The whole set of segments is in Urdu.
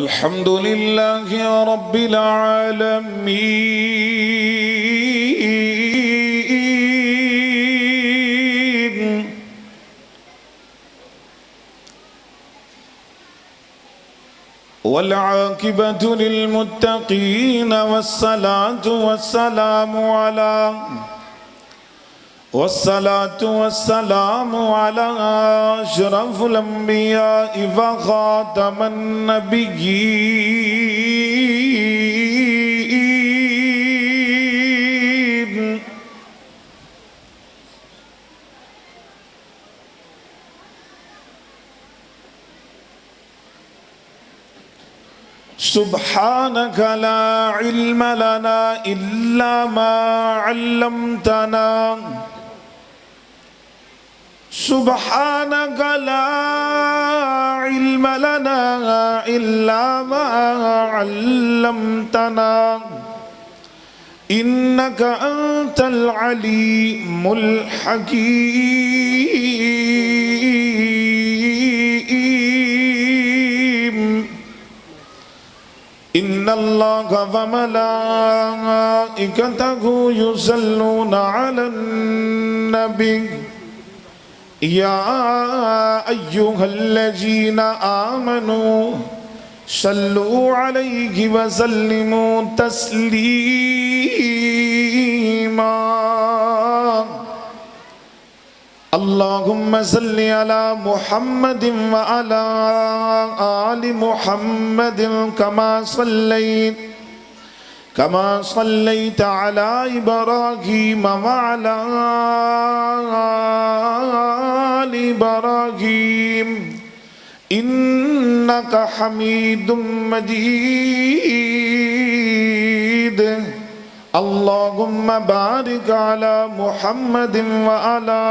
الحمد لله رب العالمين والعاقبة للمتقين والصلاة والسلام على أشرف الأنبياء وخاتم النبيين سبحانك لا علم لنا إلا ما علمتنا سبحانك لا علم لنا إلا ما علمتنا إنك أنت العليم الحكيم إن الله وملائكته يصلون على النبي يا أيها الذين آمنوا صلوا عليه وسلموا تسليما اللهم صل على محمد وعلى آل محمد كما صليت على إبراهيم وعلى آل إبراهيم إنك حميد مجيد اللهم بارك على محمد وعلى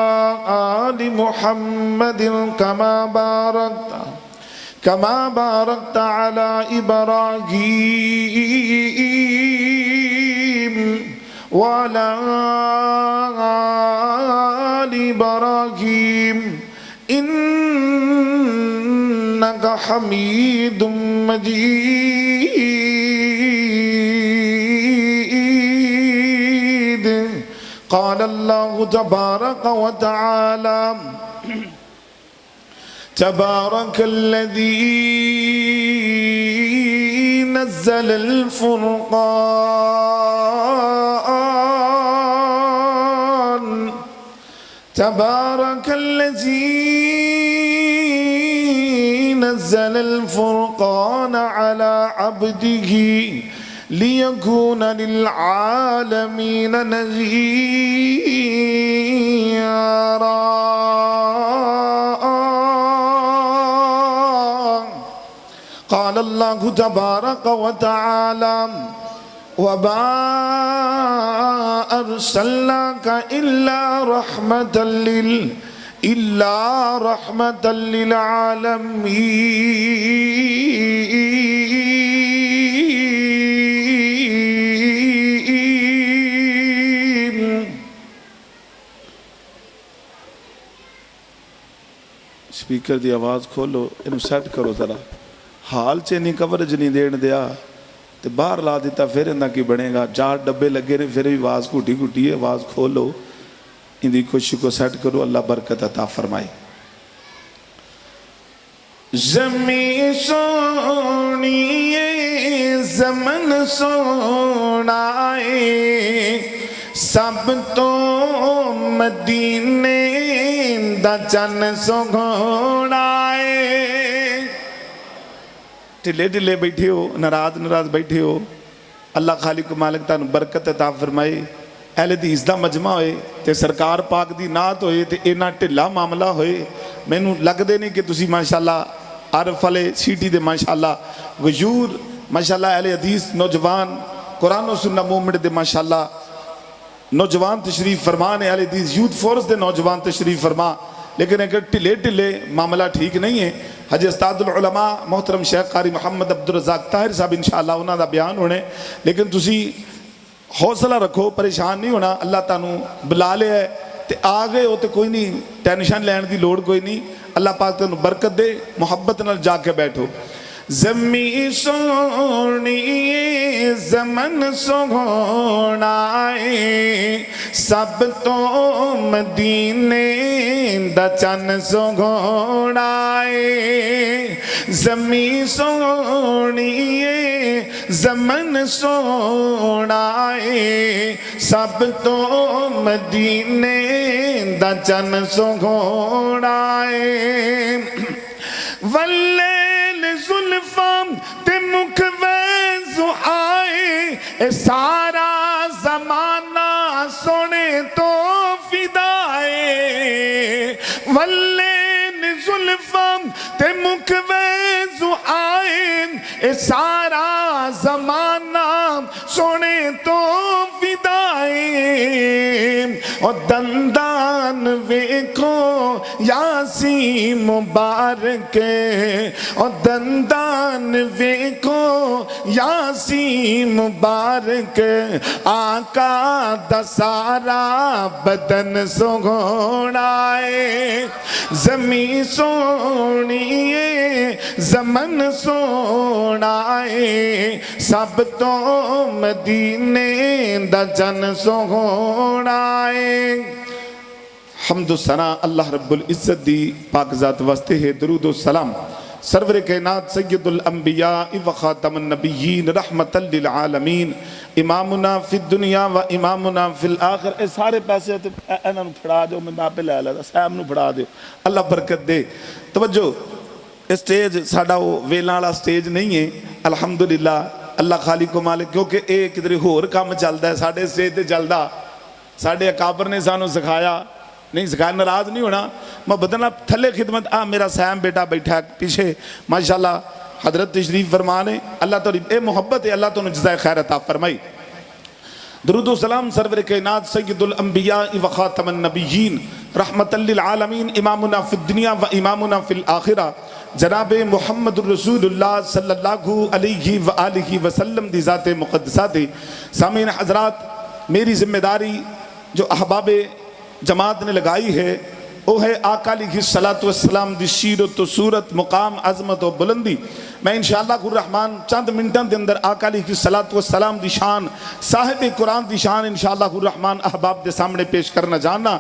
آل محمد كما باركت على إبراهيم وعلى آل إبراهيم إنك حميد مجيد قال الله تبارك وتعالى تبارك الذي نزل الفرقان تبارك الذي نزل الفرقان على عبده ليكون للعالمين نذيرا قال الله تبارك وتعالى وما أرسلناك إلا رحمة للعالمين سپیکر دی آواز کھولو انہوں سیٹ کرو ذرا حال چے نہیں کوریج نہیں دین دیا تے باہر لا دیتا پھر اندہ کی بڑھے گا 4 ڈبے لگے رہے پھر بھی آواز گھٹی ہے آواز کھولو اندھی خوشی کو سیٹ کرو اللہ برکت عطا فرمائے زمین سونی زمن سونائے سب تو مدینے دا چن سونائے ٹھلے ٹھلے بیٹھے ہو ناراض بیٹھے ہو اللہ خالق مالک تانوں برکت عطا فرمائے اہل حدیث دا مجمع ہوئے تے سرکار پاک دی نعت ہوئے تے اینا ٹھلا معاملہ ہوئے مینوں لگ دے نہیں کہ تسی ماشاءاللہ عرف والے سیٹی دے ماشاءاللہ غیور ماشاءاللہ اہل حدیث نوجوان قرآن و سنہ مومنٹ دے ماشاءاللہ نوجوان تشریف فرمان اہل حدیث یوتھ فورس دے نوجوان تشریف فرما لیکن اگر ٹھلے معاملہ ٹھیک نہیں ہے حج استاد العلماء محترم شیخ قاری محمد عبدالرزاق طاہر صاحب انشاءاللہ انہاں دا بیان ہونے لیکن تسی حوصلہ رکھو پریشان نہیں ہونا اللہ تانوں بلا لے ہے تے آگے ہو تے کوئی نہیں ٹینشن لین دی لوڑ کوئی نہیں اللہ پاک تانوں برکت دے محبت نال جا کے بیٹھو زمین سونی زمن سوہنا ہے سب تو مدینے دا چن سوہنا ہے زمین سونی زمن سونا ہے سب تو مدینے دا چن سوہنا ہے واللیل زلفام تے مکھوے زحائے اے سارا زمانہ سونے تو فدائے واللیل زلفام تے مکھوے زحائے اے سارا زمانہ سونے تو فدائے اور دندان ویکھو یاسی مبارک اور دندان ویکھو یاسی مبارک آقا دا سارا بدن سوہنا ہے زمین سونی زمن سونا ہے سب تو مدینے دا جن سوہنا ہے حمد و ثنا اللہ رب العزت دی پاک ذات واسطے ہے درود و سلام سرور کائنات سید الانبیاء و خاتم النبیین رحمت للعالمین امامنا فی الدنیا و امامنا فی الآخر اے سارے پیسے انہوں پھڑا دو میں باپے لے لیا سیم نو پھڑا دو اللہ برکت دے توجہ اسٹیج ساڑھا وہ ویلانا سٹیج نہیں ہے الحمدللہ اللہ خالق و مالک کیونکہ ایک ادھر ہور کام چلتا ہے ساڑھے سٹیج تے چلتا ساڑھے اکابر نے سانو سکھایا نہیں سکھایا ناراض نہیں ہونا میں بدلنا تھلے خدمت میرا سیم بیٹا بیٹھا پیچھے ماشاءاللہ حضرت تشریف فرمانے اللہ تو اے محبت ہے اللہ تو جزائے خیر عطا فرمائی درود و سلام سرور کائنات سید الانبیاء و خاتم النبیین رحمت للعالمین امامنا فی الدنیا و امامنا فی الآخرہ جناب محمد الرسول اللہ صلی اللہ علیہ وآلہ وسلم دی ذات مقدسات سامعین حضرات میری ذمہ داری جو احباب جماعت نے لگائی ہے وہ ہے آقا علیہ السلام دی سیرت و صورت مقام عظمت و بلندی میں انشاءاللہ الرحمن چند منٹوں دے اندر آقا علیہ السلام دی شان صاحب قرآن دی شان انشاءاللہ الرحمن احباب دے سامنے پیش کرنا جاننا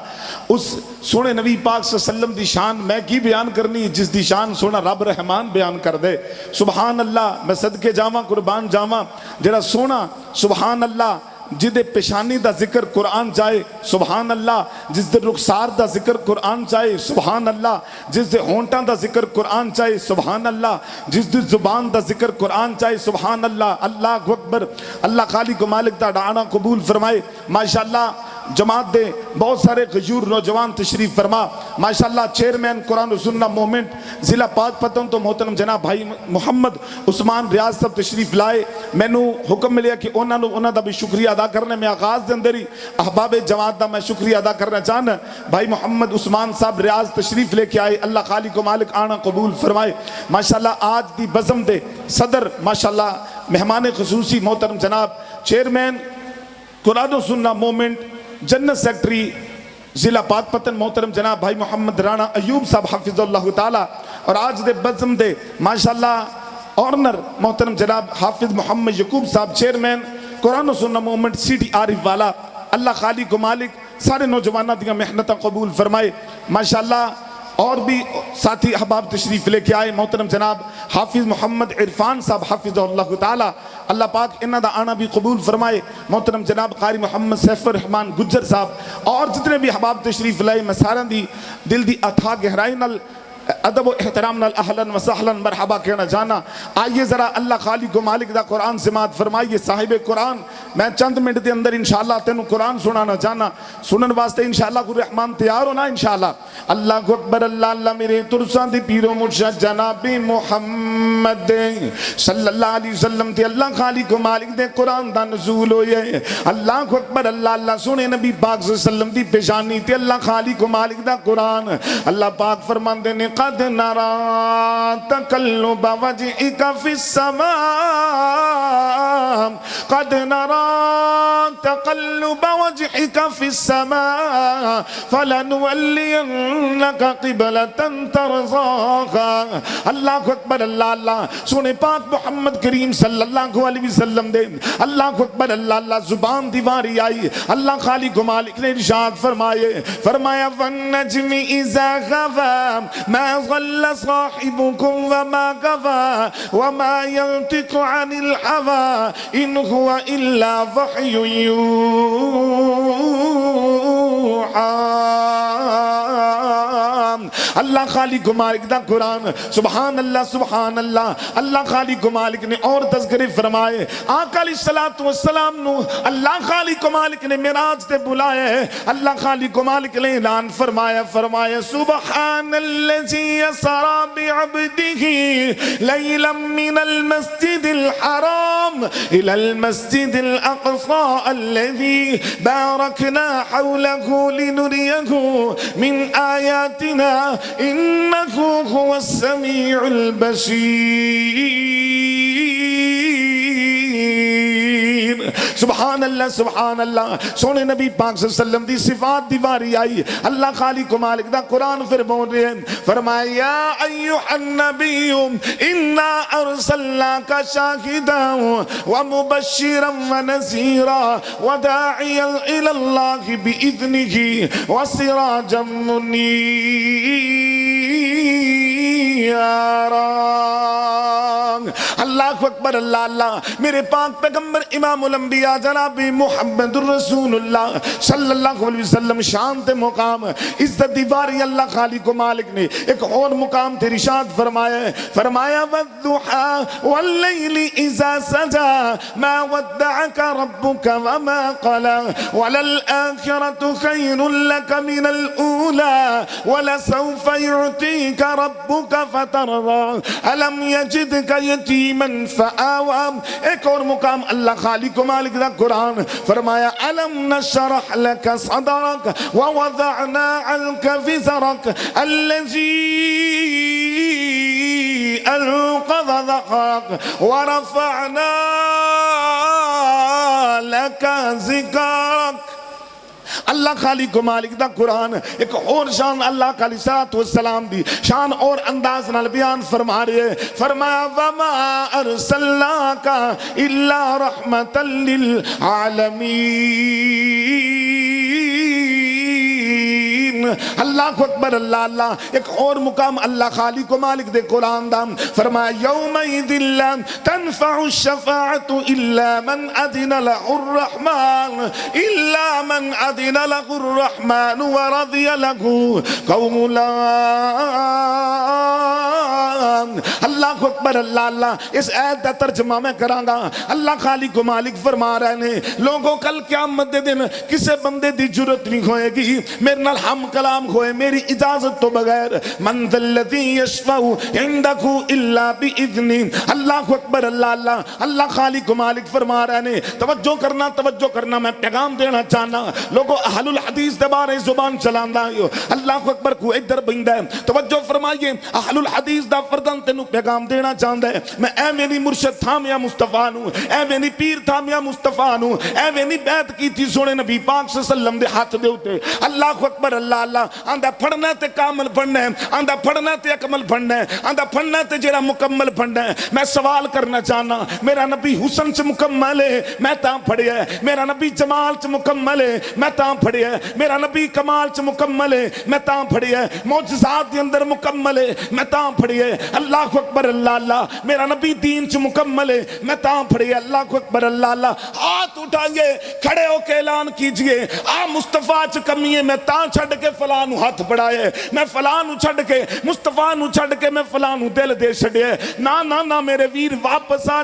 اس سونے نبی پاک صلی اللہ علیہ وسلم دی شان میں کی بیان کرنی جس دی شان سونا رب رحمان بیان کر دے سبحان اللہ میں صدقے جاواں قربان جاواں جڑا سونا سبحان اللہ جدے پیشانی دا ذکر قرآن چاہے سبحان اللہ جس دے رخسار دا ذکر قرآن چاہے سبحان اللہ جس دے ہونٹاں دا ذکر قرآن چاہے سبحان اللہ جس دے زبان دا ذکر قرآن چاہے سبحان اللہ اللہ اکبر اللہ خالق و مالک دا دعانا قبول فرمائے ماشاءاللہ جماعت دے بہت سارے غیور نوجوان تشریف فرما ماشاءاللہ چیئرمین قرآن و سنہ مومنٹ ضلع پاک پتن تو محترم جناب بھائی محمد عثمان ریاض صاحب تشریف لائے میں نو حکم ملیا کہ انہوں دا بھی شکریہ ادا کرنے میں آغاز دے اندری احباب جماعت دا میں شکریہ ادا کرنا چاہنا بھائی محمد عثمان صاحب ریاض تشریف لے کے آئے اللہ خالق و مالک آنا قبول فرمائے ماشاءاللہ آج دی بزم دے صدر ماشاءاللہ مہمان خصوصی محترم جناب چیئرمین قرآن و سنہ مومنٹ جنت سیکٹری ضلع پاک پتن محترم جناب بھائی محمد رانا ایوب صاحب حافظ اللہ تعالی اور آج دے بزم دے ماشاءاللہ آرنر محترم جناب حافظ محمد یعقوب صاحب چیئرمین قرآن و سنہ مومنٹ سی ٹی عارف والا اللہ خالق و مالک سارے نوجوانہ دیا محنتاں قبول فرمائے ماشاءاللہ اور بھی ساتھی احباب تشریف لے کے آئے محترم جناب حافظ محمد عرفان صاحب حافظ اللہ تعالی اللہ پاک انہاں دا آنا بھی قبول فرمائے محترم جناب قاری محمد سیف الرحمن گجر صاحب اور جتنے بھی احباب تشریف لائے میں سارا دی دل دی اتھا گہرائی نال ادب و احترام نال اہلاً و سہلاً مرحبا کہنا جانا آئیے ذرا اللہ خالق و مالک دا قرآن سماعت فرمائیے صاحب قرآن میں چند منٹ دے اندر انشاءاللہ تینوں قرآن سنانا جانا سنن واسطے انشاءاللہ الرحمن تیار ہونا انشاءاللہ اللہ اکبر اللہ اللہ میرے ترسان دی پیرو مرشد جناب محمد صلی اللہ علیہ وسلم تے اللہ خالق و مالک دے قرآن دا نزول ہوئے اللہ اکبر اللہ اللہ سنے نبی پاک صلی اللہ علیہ وسلم دی پیشانی تے اللہ خالق و مالک دا قرآن اللہ پاک فرمان دے نے قد نرى تقلب وجهك في السماء قد نرى تقلب وجهك في السماء فلنولينك قبلة ترضاها اللہ اکبر اللہ اللہ سونے پاک محمد کریم صلی اللہ علیہ وسلم دے اللہ اکبر اللہ اللہ زبان دیواری آئی اللہ خالق و مالک نے ارشاد فرمایا وَالنَّجْمِ إِذَا غَوَى مَا ضَلَّ صَاحِبُكُمْ وَمَا غَوَى وَمَا يَنطِقُ عَنِ الْهَوَى إِنْ هُوَ إِلَّا وَحْيٌ يُوحَى اللہ خالق و مالک دا قرآن سبحان اللہ اللہ خالق و مالک نے اور تذکرے فرمائے آقا علیہ السلام نو اللہ خالق و مالک نے معراج تے بلایا ہے اللہ خالق و مالک نے اعلان فرمایا سبحان الذی اسری بعبدہ لیلا من المسجد الحرام الى المسجد الاقصى الذي باركنا حوله لنريه من آیاتنا إنه هو السميع البصير سبحان اللہ سونے نبی پاک صلی اللہ علیہ وسلم دی صفات دیواری آئی اللہ خالق و مالک دا قرآن پھر بول رہے ہیں فرمایا یا ایوہ النبی انا ارسلناک شاہدا ومبشرا ونذیرا وداعیا الى اللہ بإذنہ وسراجا منیرا اللہ اکبر اللہ اللہ میرے پاک پیغمبر امام الانبیاء جناب محمد الرسول اللہ صلی اللہ علیہ وسلم شان تے مقام عزت دیواری اللہ خالق و مالک نے ایک اور مقام تے ارشاد فرمایا والضحى واللیل اذا سجا ما ودعك ربك وما قلى وللآخرة خير لك من الأولى ولسوف يعطيك ربك فترضى ألم يجدك يتيما فآوى ایک اور مقام اللہ خالق و مالک دا قرآن فرمایا ألم نشرح لك صدرك ووضعنا عنك وزرك الذي أنقض ظهرك ورفعنا لك ذكرك اللہ خالق و مالک دا قرآن ایک اور شان اللہ کا علیہ السلام دی شان اور انداز نال بیان فرما رہے فرمایا وَمَا أَرْسَلْنَاكَ إِلَّا رَحْمَةً لِلْعَالَمِينَ اللہ اکبر اللہ اللہ ایک اور مقام اللہ خالق و مالک دے قرآن دا فرمایا یومئذ لا تنفع الشفاعة إلا من أذن له الرحمن ورضي له قولا اللہ اکبر اللہ اللہ اس آیت دا ترجمہ میں کراں گا اللہ خالق و مالک فرما رہے ہیں لوگوں کل قیامت دے دن کسے بندے دی جرت نہیں ہوئے گی میرے نال ہم کلام ہوئے میری اجازت تو بغیر من ذا الذی یشفع عندہ الا باذنہ اللہ اکبر اللہ اللہ اللہ خالق و مالک فرما رہے ہیں توجہ کرنا میں پیغام دینا چاہنا لوگوں اہل الحدیث دے بارے زبان چلاندہ اللہ اکبر کو ادھر بندہ ہے توجہ فرمائیے اہل الحدیث دا فردان تینوں پیغام دینا چاہندہ ہے میں اے میری مرشد تھا میاں مصطفیٰ نوں اے میری پیر تھا میاں مصطفیٰ نوں اے میری بیعت کی تھی سونے نبی پاک صلی اللہ علیہ وسلم دے ہاتھ دے ہوتے اللہ اکبر اللہ اللہ آندہ پڑھنا تے کامل پڑھنا ہے آندہ پڑھنا تے اکمل پڑھنا ہے آندہ پڑھنا تے جیرا مکمل پڑھنا ہے میں سوال کرنا چاہنا میرا نبی حسن سے مکمل ہے میں تاں پڑھے ہے میرا نبی جمال سے مکمل ہے میں تاں پڑھے ہے میرا نبی کمال سے مکمل ہے میں تاں پڑھے ہے معجزات دے اندر مکمل ہے میں تاں پڑھے ہے اللہ اکبر اللہ اللہ میرا نبی دین سے مکمل ہے میں تاں پڑھے ہے اللہ اکبر اللہ اللہ ہاتھ اٹھائیے کھڑے ہو کے اعلان کیجئے مصطفیٰ چ کمی ہے میں تاں چھڑ کے فلاں نو ہاتھ بڑھائے میں فلاں نو چھڑ کے مصطفیٰ نو چھڑ کے میں فلاں نو دل دے چھڑے نہ میرے ویر واپس آ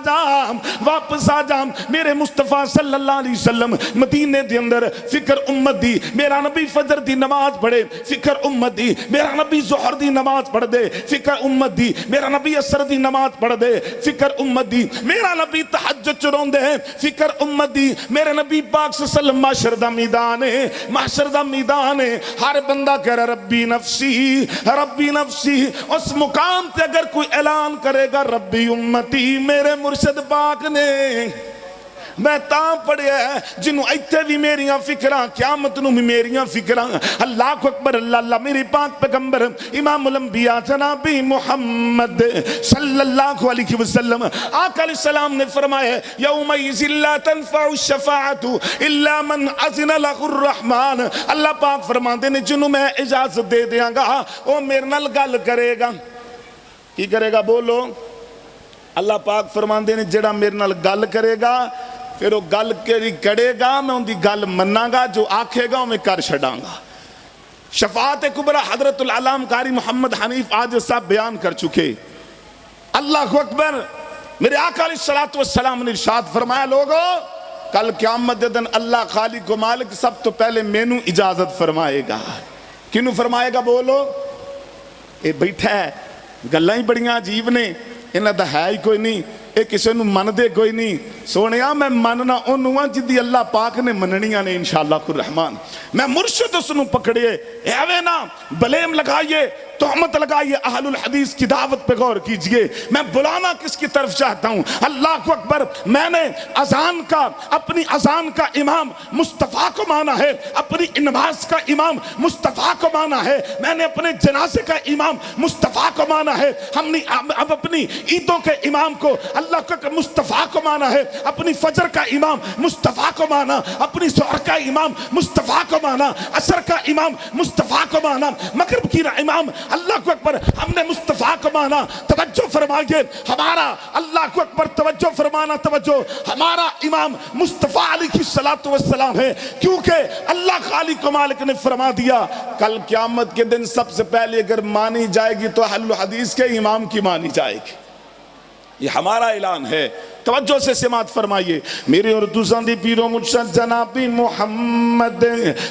جا میرے مصطفیٰ صلی اللہ علیہ وسلم مدینے دے اندر فکر امت دی میرا نبی فجر دی نماز پڑھے فکر امت دی میرا نبی ظہر دی نماز پڑھ دے فکر امت دی میرا نبی اثر دی نماز پڑھ دے فکر امت دی، میرا نبی تہجد چرون دے فکر امت دی، میرے نبی پاک صلی اللہ علیہ وسلم محشر دا میدان ہے، محشر دا میدان ہے، ہر بندہ کہہ رہا ربی نفسی ربی نفسی، اس مقام تے اگر کوئی اعلان کرے گا ربی امتی میرے مرشد پاک نے میں تاں پڑھیا ہے جنہوں ایتھے بھی میریاں فکراں قیامت نو بھی میریاں فکراں، اللہ کو اکبر اللہ اللہ، میری پاک پیغمبر امام الانبیاء جناب محمد صلی اللہ علیہ وسلم آقا علیہ السلام نے فرمایا یومئذ لا تنفع الشفاعت الا من اذن له الرحمن، اللہ پاک فرماندے نے جنہوں میں اجازت دے دیاں گا وہ میرے نال گل کرے گا، کی کرے گا بولو؟ اللہ پاک فرماندے نے جڑا میرے نال گل کرے گا پھر وہ گل کرے گا میں ان دی گل مننا گا، جو آکھے گا میں کر چھڑاں گا۔ شفاعت کبریٰ حضرت العلام قاری محمد حنیف آج صاحب بیان کر چکے۔ اللہ اکبر، میرے آقا علیہ السلام نے ارشاد فرمایا لوگو کل قیامت دن اللہ خالق و مالک سب تو پہلے مینو اجازت فرمائے گا، کینوں فرمائے گا بولو؟ اے بیٹھا ہے گلاں ہی بڑیاں عجیب نے، انہاں دا ہے ہی کوئی نہیں، اے کسے نو من دے کوئی نہیں، سونیا میں مننا انہوں جدی اللہ پاک نے مننیاں نے انشاءاللہ الرحمن، میں مرشد اس نو پکڑیے ایوے نا بلیم لگائیے تہمت لگائیے، اہل الحدیث کی دعوت پہ غور کیجئے، میں بلانا کس کی طرف چاہتا ہوں؟ اللہ اکبر، میں نے اذان کا اپنی اذان کا امام مصطفیٰ کو مانا ہے، اپنی نماز کا امام مصطفیٰ کو مانا ہے، میں نے اپنے جنازے کا امام مصطفیٰ کو مانا ہے، ہم نے اب اپنی عیدوں کے امام کو اللہ کا مصطفیٰ کو مانا ہے، اپنی فجر کا امام مصطفیٰ کو مانا، اپنی ظہر کا امام مصطفیٰ کو مانا، عصر کا امام مصطفیٰ کو مانا، مغرب کی امام اللہ کو اکبر ہم نے مصطفیٰ کو مانا۔ توجہ فرمائیے، ہمارا اللہ کو اکبر توجہ فرمانا، توجہ، ہمارا امام مصطفیٰ علیہ السلام ہے، کیونکہ اللہ خالق و مالک نے فرما دیا کل قیامت کے دن سب سے پہلے اگر مانی جائے گی تو اہل الحدیث کے امام کی مانی جائے گی، یہ ہمارا اعلان ہے۔ توجہ سے سماعت فرمائیے، میرے اور دوسروں دی پیرو مرشد جناب محمد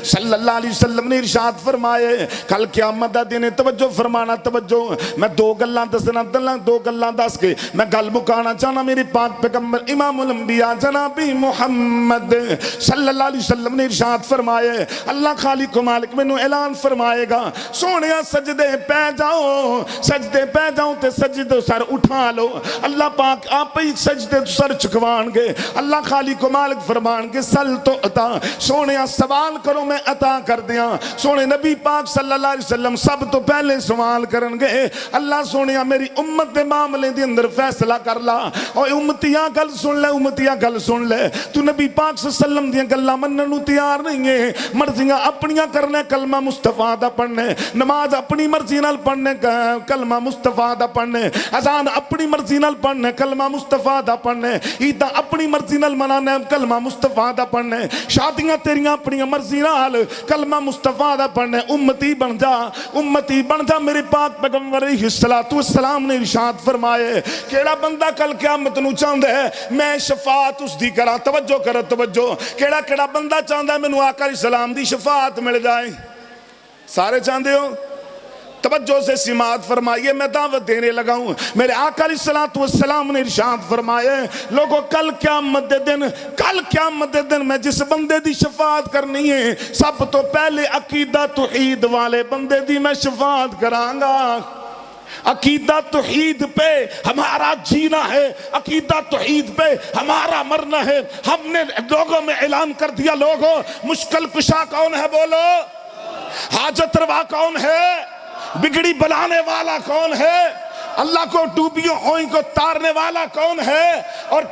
صلی اللہ علیہ وسلم نے ارشاد فرمائے کل قیامت دا دن، توجہ فرمانا توجہ، میں دو گلاں دسنا، دو گلاں دس کے میں گل مکانا چاہنا، میرے پاک پیغمبر امام الانبیاء جناب محمد صلی اللہ علیہ وسلم نے ارشاد فرمائے اللہ خالق و مالک میں نو اعلان فرمائے گا سونیا سجدے پہ جاؤ، سجدے پہ جاؤ تے سجدے سر اٹھا لو، اللہ پاک آپ ہی سجدے سر چکوان گے، اللہ خالق و مالک فرمان گے سل تو عطا، سونے سوال کرو میں عطا کر دیاں، سونے نبی پاک صلی اللہ علیہ وسلم سب تو پہلے سوال کرن گے اللہ سونے میری امت دے معاملے دے اندر فیصلہ کر لا، اور امتیاں گل سن لے، امتیاں گل سن لے، تو نبی پاک صلی اللہ علیہ وسلم دیاں گلہ مننو تیار نہیں ہے، مرضیاں اپنیاں کرنے کلمہ مصطفیٰ دا پڑھنے، نماز اپنی مرضی نال پڑھنے کلمہ مصطفیٰ دا پڑھنے، اذان اپنی مرضی نال پڑھنے کلمہ مصطفیٰ دا پڑھنے، عیدہ اپنی مرضی نال منانے کلمہ مصطفیٰ دا پڑھنے، شادیاں تیریاں اپنی مرضی نال کلمہ مصطفیٰ دا پڑھنے، امتی بن جا، امتی بن جا۔ میرے پاک پیغمبر علیہ السلام نے ارشاد فرمائے کیڑا بندہ کل قیامت نو چاہندا ہے میں شفاعت اس دی کراں، توجہ کرو توجہ، کیڑا بندہ چاہندا ہے مینوں آقا علیہ السلام دی شفاعت مل جائے؟ سارے چاہندے ہو؟ توجہ سے سماعت فرمائیے، میں دعوت دینے لگا ہوں، میرے آقا علیہ السلام نے ارشاد فرمائے لوگوں کل قیامت دے دن میں جس بندے دی شفاعت کرنی ہے سب تو پہلے عقیدہ توحید والے بندے دی میں شفاعت کران گا۔ عقیدہ توحید پہ ہمارا جینا ہے، عقیدہ توحید پہ ہمارا مرنا ہے۔ ہم نے لوگوں میں اعلان کر دیا لوگوں مشکل کشا کون ہے بولو، حاجت روا کون ہے، بگڑی بلانے والا کون ہے، اللہ کو ڈوبیوں ہوئی کو تارنے والا کون ہے، اور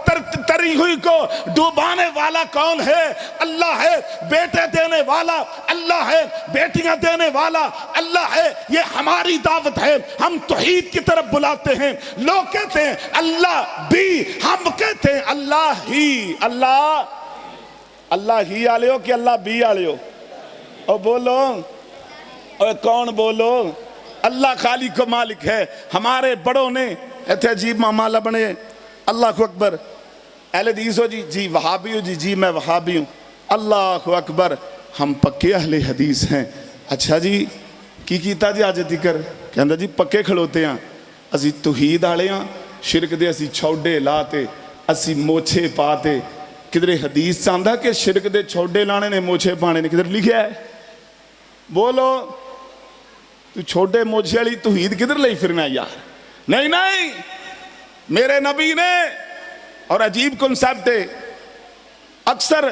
تری ہوئی کو ڈوبانے والا کون ہے؟ اللہ ہے۔ بیٹے دینے والا اللہ ہے، بیٹیاں دینے والا اللہ ہے۔ یہ ہماری دعوت ہے، ہم توحید کی طرف بلاتے ہیں، لوگ کہتے ہیں اللہ بھی، ہم کہتے ہیں اللہ ہی، اللہ ہی آلے ہو کہ اللہ بھی آلے ہو؟ اور بولو، اور کون بولو؟ اللہ خالق و مالک ہے۔ ہمارے بڑوں نے ایتھے عجیب معاملہ بنے، اللہ اکبر، اہل حدیث ہو جی وہابی ہو جی میں وہابی ہوں، اللہ اکبر، ہم پکے اہل حدیث ہیں۔ اچھا جی کی کیتا جی آج ذکر کہندا جی پکے کھڑوتے ہیں، ਅਸੀਂ ਤੌਹੀਦ ਵਾਲੇ ਹਾਂ, ਸ਼ਿਰਕ ਦੇ ਅਸੀਂ ਛੋਡੇ ਲਾਤੇ, ਅਸੀਂ ਮੋਛੇ ਪਾਤੇ। ਕਿਧਰੇ ਹਦੀਸ ਚ ਆਂਦਾ ਕਿ ਸ਼ਿਰਕ ਦੇ ਛੋਡੇ ਲਾਣੇ ਨੇ ਮੋਛੇ ਪਾਣੇ ਨੇ? ਕਿਧਰ ਲਿਖਿਆ ਹੈ? ਬੋਲੋ, ਤੂੰ ਛੋਡੇ ਮੋਛੇ ਵਾਲੀ ਤੌਹੀਦ ਕਿਧਰ ਲਈ ਫਿਰਨਾ ਯਾਰ? ਨਹੀਂ ਨਹੀਂ, ਮੇਰੇ ਨਬੀ ਨੇ ਔਰ ਅਜੀਬ ਕਨਸੈਪਟ ਹੈ। ਅਕਸਰ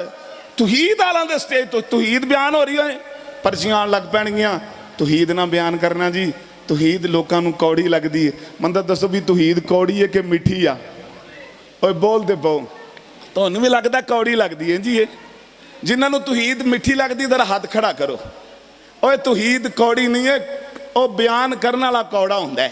ਤੌਹੀਦ ਵਾਲਾਂ ਦੇ ਸਟੇਜ ਤੋਂ ਤੌਹੀਦ ਬਿਆਨ ਹੋ ਰਹੀ ਹੈ, ਪਰਚੀਆਂ ਆਉਣ ਲੱਗ ਪੈਣਗੀਆਂ, ਤੌਹੀਦ ਨਾ ਬਿਆਨ ਕਰਨਾ ਜੀ, ਤੌਹੀਦ ਲੋਕਾਂ ਨੂੰ ਕੌੜੀ ਲੱਗਦੀ ਹੈ। ਮੈਨੂੰ ਤਾਂ ਦੱਸੋ ਵੀ ਤੌਹੀਦ ਕੌੜੀ ਹੈ ਕਿ ਮਿੱਠੀ ਆ? ਓਏ ਬੋਲਦੇ ਪਾਓ, ਤੁਹਾਨੂੰ ਵੀ ਲੱਗਦਾ ਕੌੜੀ ਲੱਗਦੀ ਹੈ ਜੀ ਇਹ? ਜਿਨ੍ਹਾਂ ਨੂੰ ਤੌਹੀਦ ਮਿੱਠੀ ਲੱਗਦੀ ਜ਼ਰਾ ਹੱਥ ਖੜਾ ਕਰੋ। ਓਏ ਤੌਹੀਦ ਕੌੜੀ ਨਹੀਂ ਹੈ, ਉਹ ਬਿਆਨ ਕਰਨ ਵਾਲਾ ਕੌੜਾ ਹੁੰਦਾ ਹੈ।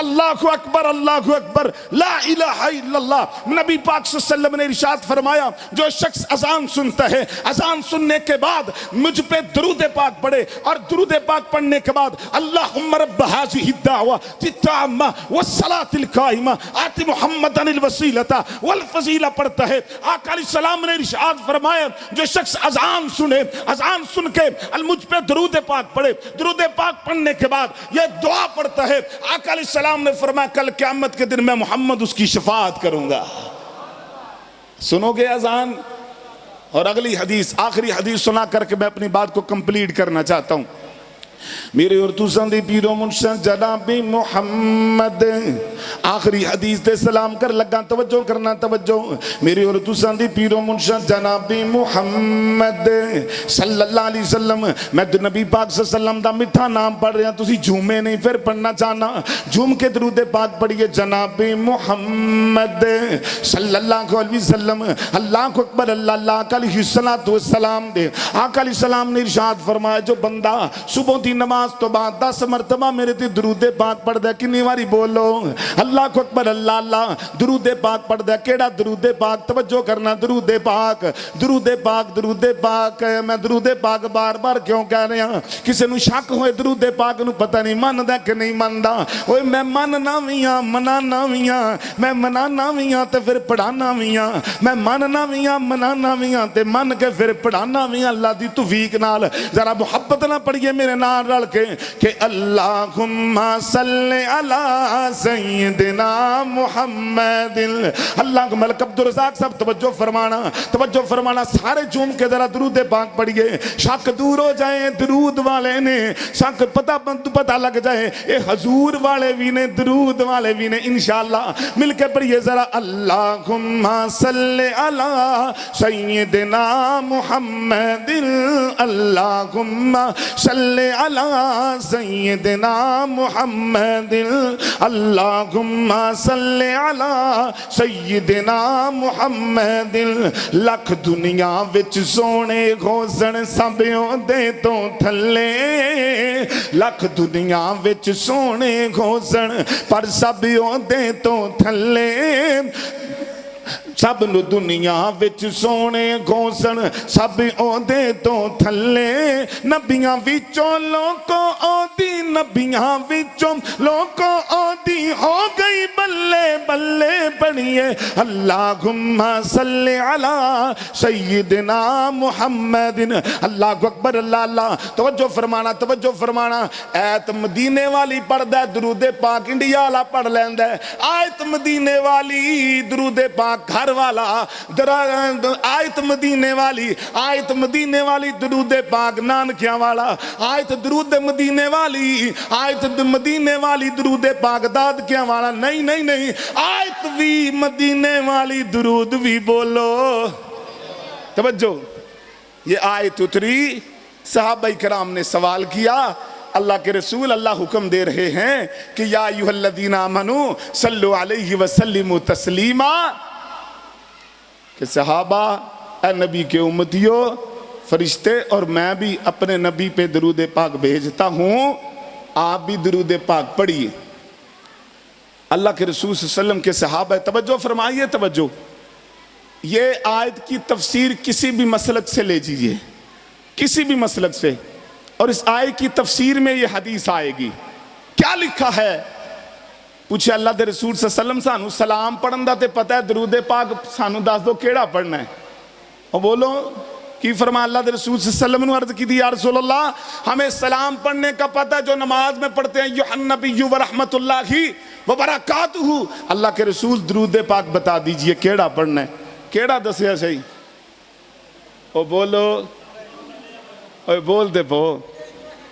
اللہ اکبر لا الہ الا اللہ۔ نبی پاک صلی اللہ علیہ وسلم نے ارشاد فرمایا جو شخص اذان سنتا ہے، اذان سننے کے بعد مجھ پہ درود پاک پڑھے، اور درود پاک پڑھنے کے بعد اللہم رب هذه الدعوة التامة والصلاة القائمة آت محمدا الوسیلۃ والفضیلہ پڑھتا ہے۔ آقا علیہ السلام نے ارشاد فرمایا جو شخص اذان سنے، اذان سن کے مجھ پہ درود پاک پڑھے، درود پاک پڑھنے کے بعد یہ دعا پڑھتا ہے، آقا علیہ السلام نے فرمایا کل قیامت کے دن میں محمد اس کی شفاعت کروں گا۔ سنو گے اذان؟ اور اگلی حدیث، آخری حدیث سنا کر کے میں اپنی بات کو کمپلیٹ کرنا چاہتا ہوں۔ میرے اور تساں دی پیرو منشا جناب محمد، آخری حدیث دے سلام کر لگا، توجہ کرنا توجہ۔ میرے اور تساں دی پیرو منشا جناب محمد صلی اللہ علیہ وسلم، میں نبی پاک صلی اللہ علیہ وسلم دا میٹھا نام پڑھ رہا، تسی جھومے نہیں پھر پڑھنا چاہنا، جھوم کے درود پاک پڑھیے جناب محمد صلی اللہ علیہ وسلم۔ اللہ اکبر اللہ علیہ السلام دے آقا علیہ السلام نے ارشاد فرمایا جو بندہ صبح دی نماز تو بعد 10 مرتبہ میرے تے درود پاک پڑھ دے، کنی واری بولو اللہ کو اکبر اللہ درود پاک پڑھ دے۔ کیڑا درود پاک؟ توجہ کرنا، درود پاک درود پاک درود پاک۔ میں درود پاک بار بار کیوں کہہ رہا ہاں؟ کسی نو شک ہوئے درود پاک نو پتہ نہیں مندا کہ نہیں مندا، اوے میں مننا وی ہاں منانا وی ہاں، میں منانا وی ہاں تے پھر پڑھانا وی ہاں، میں مننا وی ہاں منانا وی ہاں تے من کے پھر پڑھانا وی ہاں۔ اللہ دی توفیق نال ذرا محبت نہ پڑھیے میرے نال رل کے کہ اللہم صلی علی سیدنا محمد۔ اللہ ملک عبدالرزاق صاحب توجہ فرمانا، سارے جھوم کے ذرا درود پاک پڑھیے، شک دور ہو جائے درود والے نے، شک پتہ لگ جائے اے حضور والے بھی نے درود والے بھی نے، انشاءاللہ مل کے پڑھیے ذرا اللہم صلی علی سیدنا محمد، اللہم صلی علی سیدنا محمد، اللہم صلی علی سیدنا محمد۔ لکھ دنیا وچ سونے گھوسن سبیوں دے تو تھلے، لکھ دنیا وچ سونے گھوسن پر سبیوں دے تو تھلے، سب نو دنیا وچ سونے گھوسن سب اودے تو تھلے، نبیاں وچوں لوکو اودی، نبیاں وچوں لوکو اودی ہو گئی بلے بلے پڑھیے اللہم صلی علی سیدنا محمد۔ اللہ اکبر اللہ توجہ فرمانا۔ ایت مدینے والی پڑھ دے درود پاک انڈیا والا پڑھ لیندے، آیت مدینے والی درود پاک گھر والا، آیت مدینے والی درود پاک نانکیاں والا، آیت درود مدینے والی درود پاک دادکیاں والا، نہیں آیت بھی مدینے والی درود بھی بولو۔ توجہ، یہ آیت اتری، صحابہ کرام نے سوال کیا، اللہ کے رسول اللہ حکم دے رہے ہیں کہ یا ایھا الذین آمنوا صلو علیہ وسلموا تسلیما، کہ صحابہ اے نبی کے امتیوں، فرشتے اور میں بھی اپنے نبی پہ درود پاک بھیجتا ہوں، آپ بھی درود پاک پڑھیے۔ اللہ کے رسول صلی اللہ علیہ وسلم کے صحابہ، توجہ فرمائیے توجہ، یہ آیت کی تفسیر کسی بھی مسلک سے لے جیجئے، کسی بھی مسلک سے، اور اس آیت کی تفسیر میں یہ حدیث آئے گی۔ کیا لکھا ہے؟ پوچھے اللہ دے رسول صلی اللہ علیہ وسلم سانو سلام پڑھن دا تے پتہ ہے، درود پاک سانو دس دو کیڑا پڑھنا ہے؟ اور بولو کی فرمایا اللہ دے رسول صلی اللہ علیہ وسلم نے عرض کی تھی یا رسول اللہ ہمیں سلام پڑھنے کا پتہ ہے جو نماز میں پڑھتے ہیں، یوحنا النبی ورحمت اللہ وبرکاتہ۔ اللہ کے رسول درود پاک بتا دیجئے کیڑا پڑھنا ہے، کیڑا دسیا صحیح؟ او بولو، اوے بول دے پو،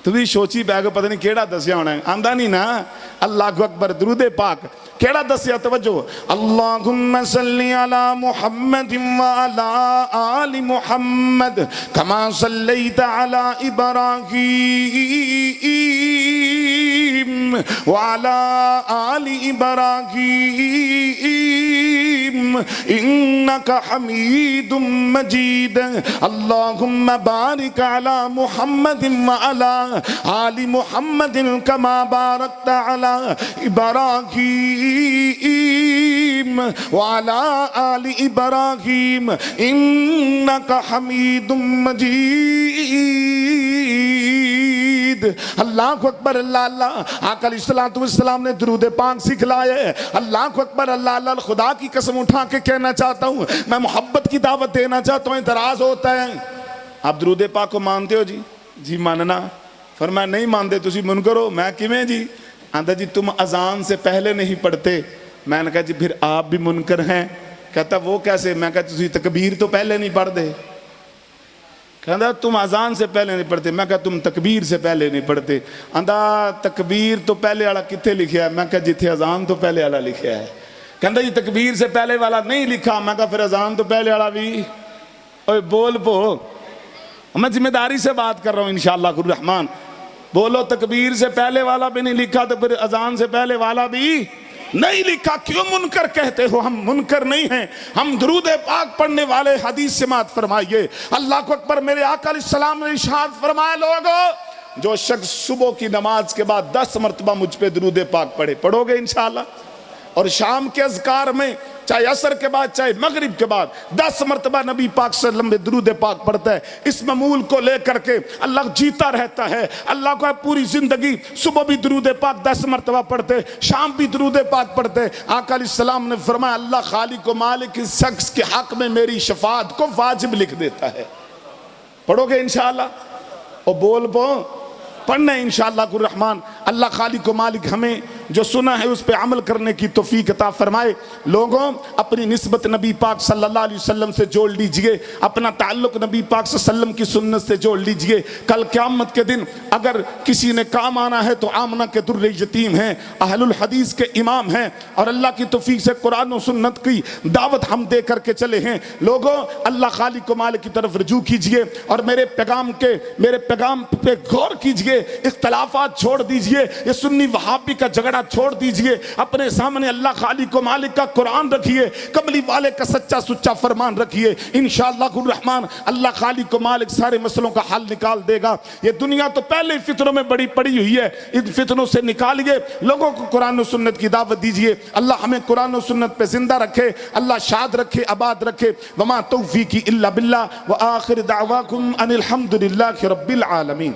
تو بھی سوچی پہ گا پتہ نہیں کیڑا دسیا ہونا ہے، آندہ نہیں نا؟ اللہ اکبر، درود پاک کیڑا دسیا؟ توجہ، اللہم صلی علی محمد وعلی آل محمد کما صلیت علی ابراہیم وعلى آل إبراهيم إنك حميد مجيد اللهم بارك على محمد وعلى آل محمد كما باركت على إبراهيم وعلى آل إبراهيم إنك حميد مجيد اللہ اکبر اللہ اللہ آقا علیہ السلام نے درود پاک سکھلائے اللہ اکبر اللہ اللہ خدا کی قسم اٹھا کے کہنا چاہتا ہوں میں محبت کی دعوت دینا چاہتا ہوں اعتراض ہوتا ہے آپ درود پاک کو مانتے ہو جی ماننا فرمایا نہیں مانتے تسی منکر ہو میں کیویں جی آندا جی تم اذان سے پہلے نہیں پڑھتے میں نے کہا جی پھر آپ بھی منکر ہیں کہتا وہ کیسے میں کہا تسی تکبیر تو پہلے نہیں پڑھ دے کہتا تم اذان سے پہلے نہیں پڑھتے میں کہا تم تکبیر سے پہلے نہیں پڑھتے آندا تکبیر تو پہلے والا کتے لکھیا ہے میں کہا جتھے اذان تو پہلے والا لکھیا ہے کہتا جی تکبیر سے پہلے والا نہیں لکھا میں کہا پھر اذان تو پہلے والا بھی اوے بول پو میں ذمہ داری سے بات کر رہا ہوں انشاءاللہ الرحمن بولو تکبیر سے پہلے والا بھی نہیں لکھا تو پھر اذان سے پہلے والا بھی نہیں لکھا کیوں منکر کہتے ہو ہم منکر نہیں ہیں ہم درود پاک پڑھنے والے حدیث سماعت فرمائیے اللہ کو اکبر میرے آقا علیہ السلام نے ارشاد فرمایا لوگو جو شخص صبح کی نماز کے بعد 10 مرتبہ مجھ پہ درود پاک پڑھو گے انشاءاللہ اور شام کے اذکار میں چاہے عصر کے بعد چاہے مغرب کے بعد 10 مرتبہ نبی پاک صلی اللہ علیہ وسلم میں درود پاک پڑھتا ہے اس معمول کو لے کر کے اللہ جیتا رہتا ہے اللہ کو پوری زندگی صبح بھی درود پاک 10 مرتبہ پڑھتے شام بھی درود پاک پڑھتے آقا علیہ السلام نے فرمایا اللہ خالق و مالک اس شخص کے حق میں میری شفاعت کو واجب لکھ دیتا ہے پڑھو گے انشاءاللہ اور بول پو پڑھنا ہے انشاءاللہ الرحمن اللہ خالق و مالک ہمیں جو سنا ہے اس پہ عمل کرنے کی توفیق عطا فرمائے لوگوں اپنی نسبت نبی پاک صلی اللہ علیہ وسلم سے جوڑ لیجئے اپنا تعلق نبی پاک صلی اللہ علیہ وسلم کی سنت سے جوڑ لیجئے کل قیامت کے دن اگر کسی نے کام آنا ہے تو آمنہ کے در یتیم ہیں اہل الحدیث کے امام ہیں اور اللہ کی توفیق سے قرآن و سنت کی دعوت ہم دے کر کے چلے ہیں لوگوں اللہ خالق و مالک کی طرف رجوع کیجئے اور میرے پیغام پہ غور کیجئے اختلافات چھوڑ دیجئے یہ سنی وہابی کا جھگڑا چھوڑ دیجئے اپنے سامنے اللہ خالق و مالک کا قرآن رکھیے کملی والے کا سچا سچا فرمان رکھیے انشاءاللہ الرحمن اللہ خالق و مالک سارے مسئلوں کا حل نکال دے گا یہ دنیا تو پہلے فتنوں میں بڑی پڑی ہوئی ہے ان فتنوں سے نکالیے لوگوں کو قرآن و سنت کی دعوت دیجئے اللہ ہمیں قرآن و سنت پہ زندہ رکھے اللہ شاد رکھے آباد رکھے وما توفیقی الا باللہ وآخر دعواکم ان الحمدللہ رب العالمین